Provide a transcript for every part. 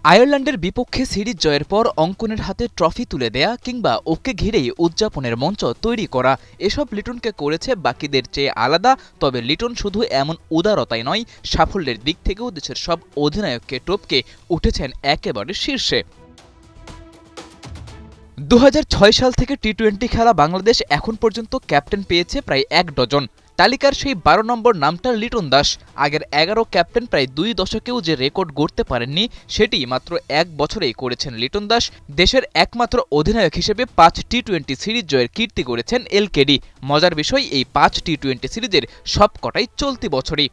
আয়ারল্যান্ডের বিপক্ষে সিরিজ জয়ের পর অঙ্কনের হাতে ট্রফি তুলে দেয়া কিংবা ওকে ঘিরেই উদযাপনের মঞ্চ তৈরি করা এসব লিটনকে করেছে বাকিদের চেয়ে আলাদা। তবে লিটন শুধু এমন উদারতাই নয়, সাফল্যের দিক থেকেও দেশের সব অধিনায়ককে টপকে উঠেছেন একেবারে শীর্ষে। ২০০৬ সাল থেকে টি-20 খেলা বাংলাদেশ এখন পর্যন্ত ক্যাপ্টেন পেয়েছে প্রায় ১ ডজন। তালিকার সেই ১২ নম্বর নামটা লিটন দাস। আগের ১১ ক্যাপ্টেন প্রায় ২ দশকেও যে রেকর্ড গড়তে পারেননি, সেটি মাত্র ১ বছরেই করেছেন লিটন দাস। দেশের একমাত্র অধিনায়ক হিসেবে ৫ টি-20 সিরিজ জয়ের কীর্তি গড়েছেন এলকেডি। মজার বিষয়, এই ৫ টি-20 সিরিজের সবকটাই চলতি বছরই।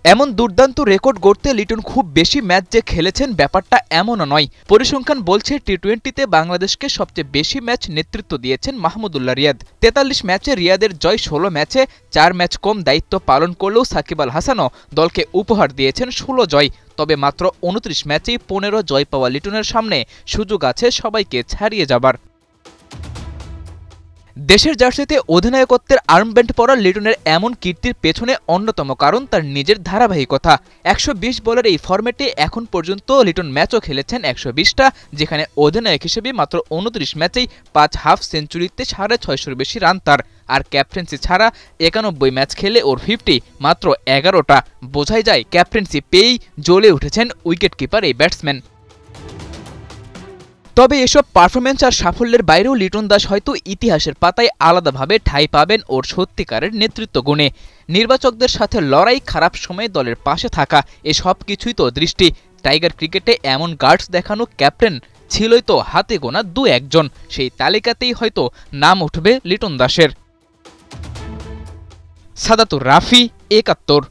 এমন দুর্দান্ত রেকর্ড গড়তে লিটন খুব বেশি ম্যাচ যে খেলেছেন ব্যাপারটা এমনও নয়। পরিসংখ্যান বলছে টি-20তে বাংলাদেশকে সবচেয়ে বেশি ম্যাচ নেতৃত্ব দিয়েছেন মাহমুদুল্লাহ রিয়াদ। ৪৩ ম্যাচে রিয়াদের জয়, ১৬ ম্যাচে ৪ ম্যাচ কম দায়িত্ব পালন করলেও সাকিব আল হাসানও দলকে উপহার দিয়েছেন ১৬ জয়। তবে মাত্র ২৯ ম্যাচেই ১৫ জয় পাওয়া লিটনের সামনে সুযোগ আছে সবাইকে ছাড়িয়ে যাবার। দেশের জার্সিতে অধিনায়কত্বের আর্মব্যান্ড পরা লিটনের এমন কীর্তির পেছনে অন্যতম কারণ তার নিজের ধারাবাহিকতা। ১২০ বলের এই ফরম্যাটে এখন পর্যন্ত লিটন ম্যাচও খেলেছেন ১২০টা, যেখানে অধিনায়ক হিসেবে মাত্র ২৯ ম্যাচেই ৫ হাফ সেঞ্চুরিতে ৬৫০-র বেশি রান তার। আর ক্যাপ্টেন্সি ছাড়া ৯১ ম্যাচ খেলে ওর 50 মাত্র ১১টা। বোঝাই যায় ক্যাপ্টেন্সি পেয়েই জ্বলে উঠেছেন উইকেট কিপার এই ব্যাটসম্যান। তবে এসব পারফরম্যান্স আর সাফল্যের বাইরেও লিটন দাস হয়তো ইতিহাসের পাতায় আলাদাভাবে ঠাঁই পাবেন ওর সত্যিকারের নেতৃত্ব গুণে। নির্বাচকদের সাথে লড়াই, খারাপ সময়ে দলের পাশে থাকা, এসব কিছুই তো দৃষ্টি। টাইগার ক্রিকেটে এমন গার্ডস দেখানো ক্যাপ্টেন ছিলই তো হাতে গোনা ২-১ জন। সেই তালিকাতেই হয়তো নাম উঠবে লিটন দাসের। সাদাতুর রাফি, ৭১।